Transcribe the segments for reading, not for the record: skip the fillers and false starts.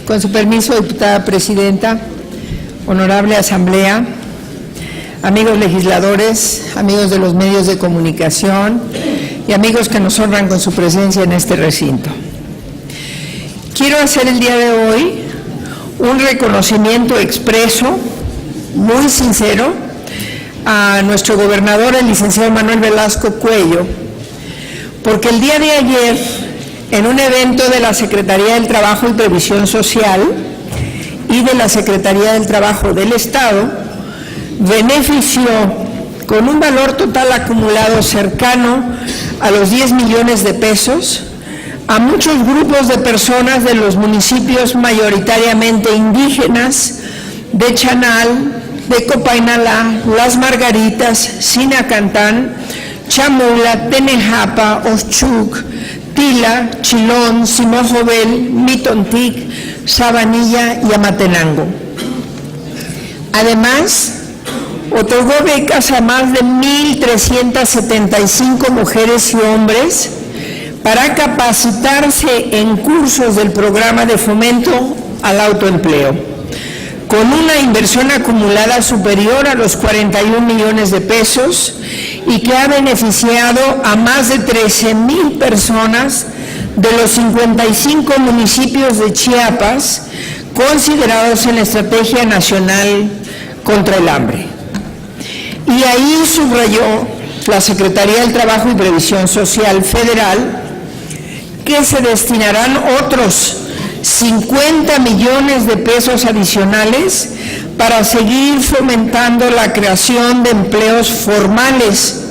Con su permiso, diputada presidenta, honorable asamblea, amigos legisladores, amigos de los medios de comunicación y amigos que nos honran con su presencia en este recinto. Quiero hacer el día de hoy un reconocimiento expreso, muy sincero, a nuestro gobernador, el licenciado Manuel Velasco Cuello, porque el día de ayer, en un evento de la Secretaría del Trabajo y Previsión Social y de la Secretaría del Trabajo del Estado, benefició con un valor total acumulado cercano a los 10 millones de pesos a muchos grupos de personas de los municipios mayoritariamente indígenas de Chanal, de Copainalá, Las Margaritas, Sinacantán, Chamula, Tenejapa, Ochuc, Tila, Chilón, Simojovel, Mitontic, Sabanilla y Amatenango. Además, otorgó becas a más de 1,375 mujeres y hombres para capacitarse en cursos del programa de fomento al autoempleo, con una inversión acumulada superior a los 41 millones de pesos y que ha beneficiado a más de 13,000 personas de los 55 municipios de Chiapas considerados en la Estrategia Nacional contra el Hambre. Y ahí subrayó la Secretaría del Trabajo y Previsión Social Federal que se destinarán otros 50 millones de pesos adicionales para seguir fomentando la creación de empleos formales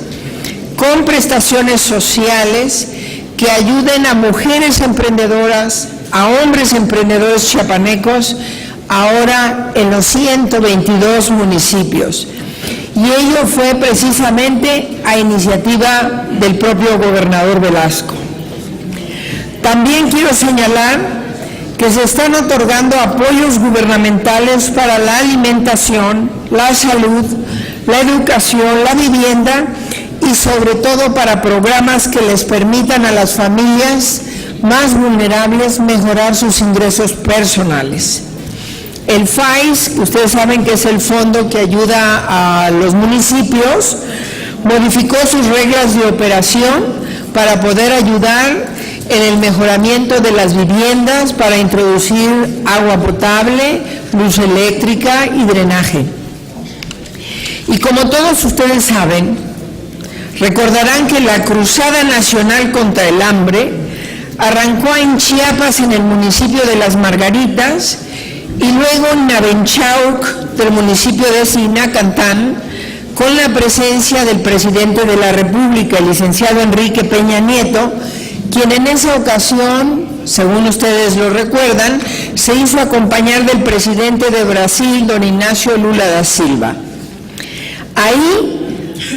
con prestaciones sociales que ayuden a mujeres emprendedoras, a hombres emprendedores chiapanecos, ahora en los 122 municipios. Y ello fue precisamente a iniciativa del propio gobernador Velasco. También quiero señalar que se están otorgando apoyos gubernamentales para la alimentación, la salud, la educación, la vivienda y sobre todo para programas que les permitan a las familias más vulnerables mejorar sus ingresos personales. El FAIS, que ustedes saben que es el fondo que ayuda a los municipios, modificó sus reglas de operación para poder ayudar en el mejoramiento de las viviendas, para introducir agua potable, luz eléctrica y drenaje. Y como todos ustedes saben, recordarán que la Cruzada Nacional contra el Hambre arrancó en Chiapas, en el municipio de Las Margaritas, y luego en Navenchauc, del municipio de Sinacantán, con la presencia del presidente de la República, el licenciado Enrique Peña Nieto, quien en esa ocasión, según ustedes lo recuerdan, se hizo acompañar del presidente de Brasil, don Ignacio Lula da Silva. Ahí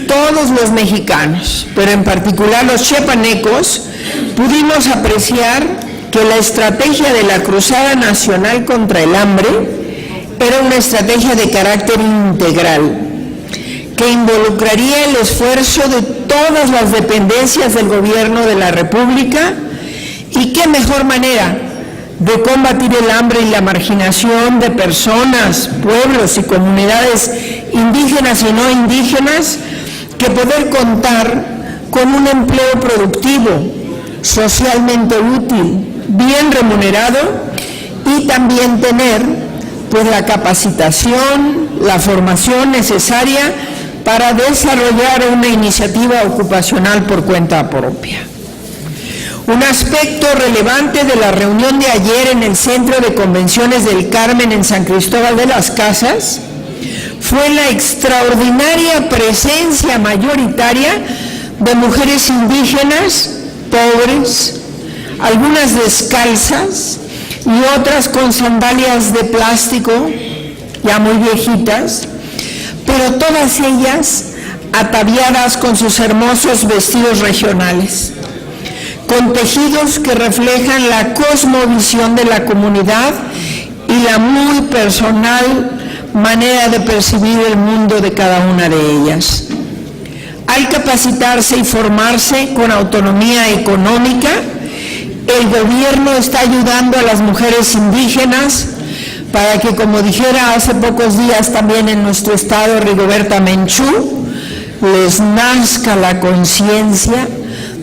todos los mexicanos, pero en particular los chiapanecos, pudimos apreciar que la estrategia de la Cruzada Nacional contra el Hambre era una estrategia de carácter integral, que involucraría el esfuerzo de todas las dependencias del gobierno de la República, y qué mejor manera de combatir el hambre y la marginación de personas, pueblos y comunidades indígenas y no indígenas que poder contar con un empleo productivo, socialmente útil, bien remunerado, y también tener pues la capacitación, la formación necesaria para desarrollar una iniciativa ocupacional por cuenta propia. Un aspecto relevante de la reunión de ayer en el Centro de Convenciones del Carmen en San Cristóbal de las Casas fue la extraordinaria presencia mayoritaria de mujeres indígenas, pobres, algunas descalzas y otras con sandalias de plástico, ya muy viejitas, pero todas ellas ataviadas con sus hermosos vestidos regionales, con tejidos que reflejan la cosmovisión de la comunidad y la muy personal manera de percibir el mundo de cada una de ellas. Al capacitarse y formarse con autonomía económica, el gobierno está ayudando a las mujeres indígenas para que, como dijera hace pocos días también en nuestro estado Rigoberta Menchú, les nazca la conciencia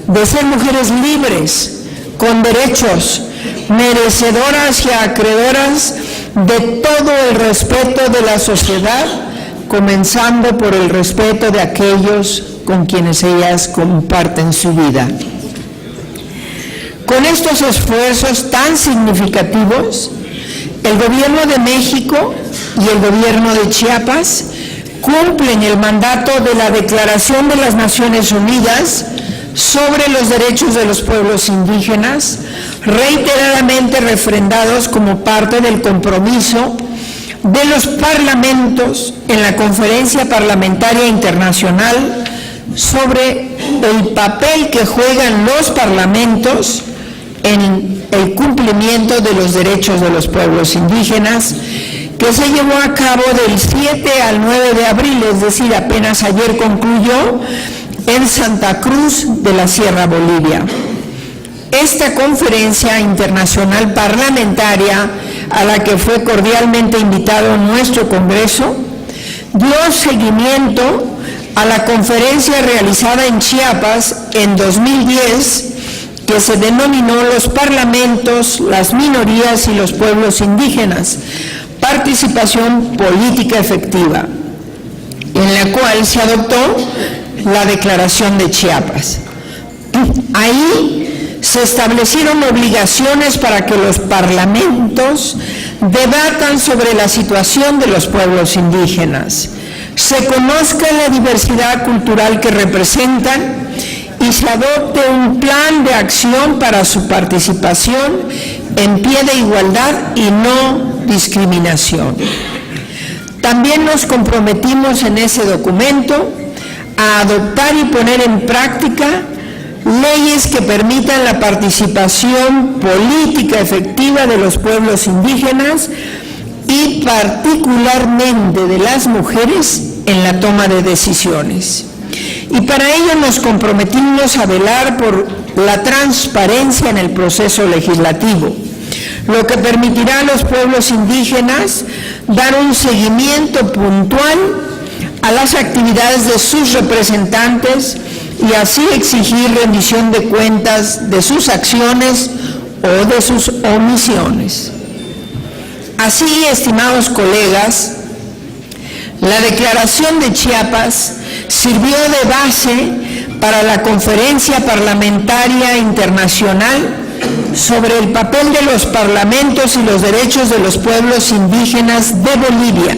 de ser mujeres libres, con derechos, merecedoras y acreedoras de todo el respeto de la sociedad, comenzando por el respeto de aquellos con quienes ellas comparten su vida. Con estos esfuerzos tan significativos, el Gobierno de México y el Gobierno de Chiapas cumplen el mandato de la Declaración de las Naciones Unidas sobre los derechos de los pueblos indígenas, reiteradamente refrendados como parte del compromiso de los parlamentos en la Conferencia Parlamentaria Internacional sobre el papel que juegan los parlamentos en el cumplimiento de los derechos de los pueblos indígenas, que se llevó a cabo del 7 al 9 de abril, es decir, apenas ayer concluyó, en Santa Cruz de la Sierra Bolivia. Esta conferencia internacional parlamentaria, a la que fue cordialmente invitado nuestro Congreso, dio seguimiento a la conferencia realizada en Chiapas en 2010, que se denominó Los Parlamentos, las Minorías y los Pueblos Indígenas, participación política efectiva, en la cual se adoptó la Declaración de Chiapas. Ahí se establecieron obligaciones para que los parlamentos debatan sobre la situación de los pueblos indígenas, se conozca la diversidad cultural que representan y se adopte un plan de acción para su participación en pie de igualdad y no discriminación. También nos comprometimos en ese documento a adoptar y poner en práctica leyes que permitan la participación política efectiva de los pueblos indígenas y particularmente de las mujeres en la toma de decisiones. Y para ello nos comprometimos a velar por la transparencia en el proceso legislativo, lo que permitirá a los pueblos indígenas dar un seguimiento puntual a las actividades de sus representantes y así exigir rendición de cuentas de sus acciones o de sus omisiones. Así, estimados colegas, la Declaración de Chiapas sirvió de base para la Conferencia Parlamentaria Internacional sobre el papel de los parlamentos y los derechos de los pueblos indígenas de Bolivia,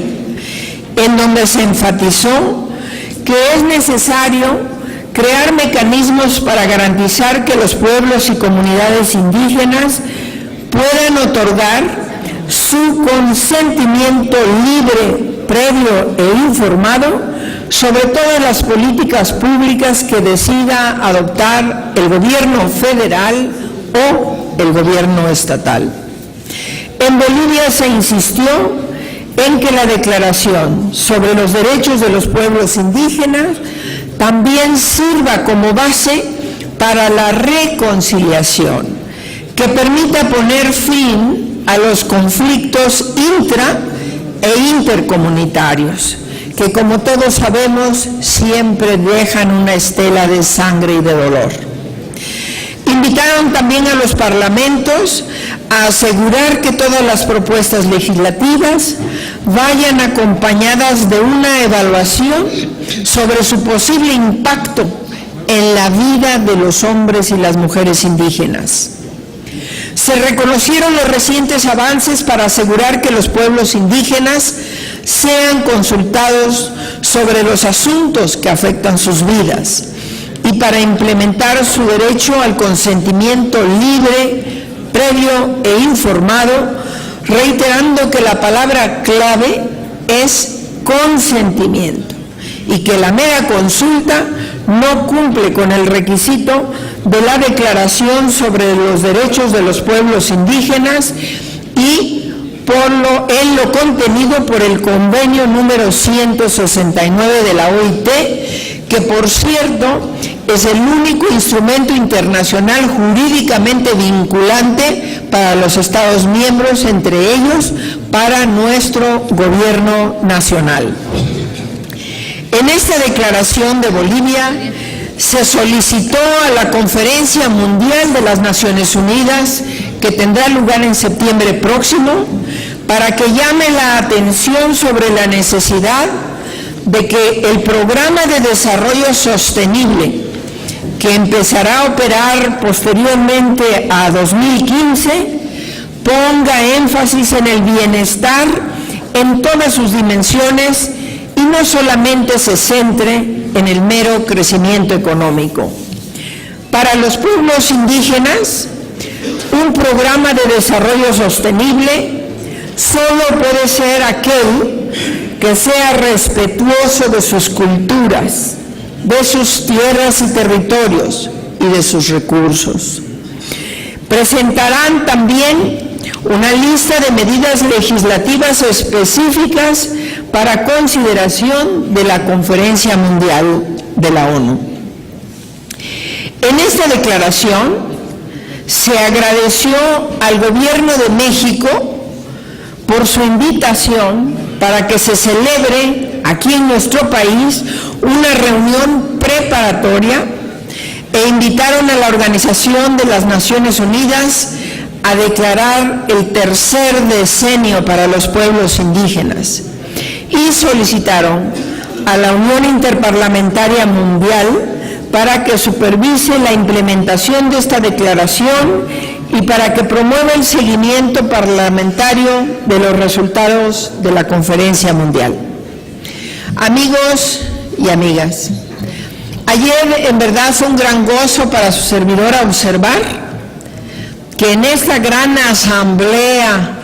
en donde se enfatizó que es necesario crear mecanismos para garantizar que los pueblos y comunidades indígenas puedan otorgar su consentimiento libre, previo e informado sobre todas las políticas públicas que decida adoptar el gobierno federal o el gobierno estatal. En Bolivia se insistió en que la Declaración sobre los derechos de los pueblos indígenas también sirva como base para la reconciliación, que permita poner fin a los conflictos intra e intercomunitarios, que como todos sabemos siempre dejan una estela de sangre y de dolor. Invitaron también a los parlamentos a asegurar que todas las propuestas legislativas vayan acompañadas de una evaluación sobre su posible impacto en la vida de los hombres y las mujeres indígenas. Se reconocieron los recientes avances para asegurar que los pueblos indígenas sean consultados sobre los asuntos que afectan sus vidas y para implementar su derecho al consentimiento libre, previo e informado, reiterando que la palabra clave es consentimiento y que la mera consulta no cumple con el requisito de la Declaración sobre los Derechos de los Pueblos Indígenas y en lo contenido por el convenio número 169 de la OIT, que por cierto es el único instrumento internacional jurídicamente vinculante para los Estados miembros, entre ellos para nuestro gobierno nacional. En esta declaración de Bolivia se solicitó a la Conferencia Mundial de las Naciones Unidas, que tendrá lugar en septiembre próximo, para que llame la atención sobre la necesidad de que el Programa de Desarrollo Sostenible, que empezará a operar posteriormente a 2015, ponga énfasis en el bienestar en todas sus dimensiones y no solamente se centre en el mero crecimiento económico. Para los pueblos indígenas, un programa de desarrollo sostenible solo puede ser aquel que sea respetuoso de sus culturas, de sus tierras y territorios y de sus recursos. Presentarán también una lista de medidas legislativas específicas para consideración de la Conferencia Mundial de la ONU. En esta declaración se agradeció al Gobierno de México por su invitación para que se celebre aquí en nuestro país una reunión preparatoria e invitaron a la Organización de las Naciones Unidas a declarar el tercer decenio para los pueblos indígenas y solicitaron a la Unión Interparlamentaria Mundial para que supervise la implementación de esta declaración y para que promueva el seguimiento parlamentario de los resultados de la Conferencia Mundial. Amigos y amigas, ayer en verdad fue un gran gozo para su servidora observar que en esta gran asamblea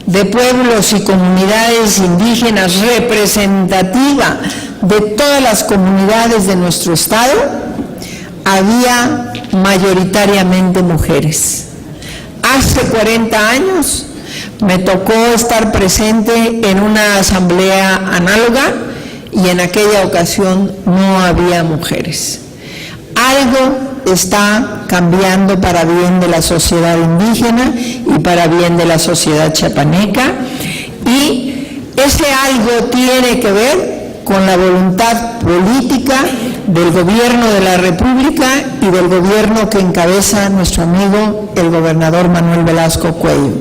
de pueblos y comunidades indígenas representativa de todas las comunidades de nuestro estado, había mayoritariamente mujeres. Hace 40 años me tocó estar presente en una asamblea análoga y en aquella ocasión no había mujeres. Algo está cambiando para bien de la sociedad indígena y para bien de la sociedad chiapaneca, y ese algo tiene que ver con la voluntad política del gobierno de la República y del gobierno que encabeza nuestro amigo el gobernador Manuel Velasco Cuello.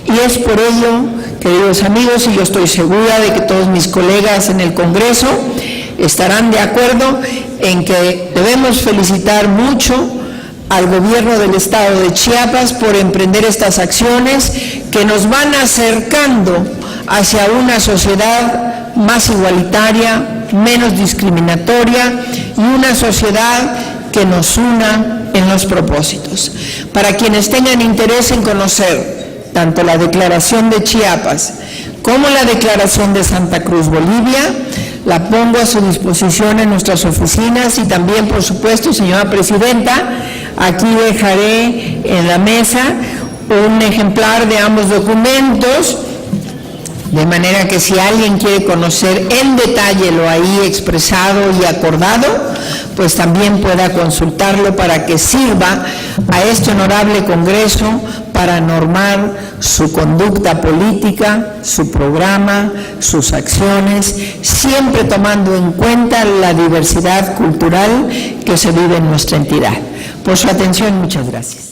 Y es por ello, queridos amigos, y yo estoy segura de que todos mis colegas en el Congreso estarán de acuerdo en que debemos felicitar mucho al gobierno del estado de Chiapas por emprender estas acciones que nos van acercando hacia una sociedad más igualitaria, menos discriminatoria y una sociedad que nos una en los propósitos. Para quienes tengan interés en conocer tanto la Declaración de Chiapas como la Declaración de Santa Cruz, Bolivia, la pongo a su disposición en nuestras oficinas y también, por supuesto, señora Presidenta, aquí dejaré en la mesa un ejemplar de ambos documentos, de manera que si alguien quiere conocer en detalle lo ahí expresado y acordado, pues también pueda consultarlo para que sirva a este honorable Congreso para normar su conducta política, su programa, sus acciones, siempre tomando en cuenta la diversidad cultural que se vive en nuestra entidad. Por su atención, muchas gracias.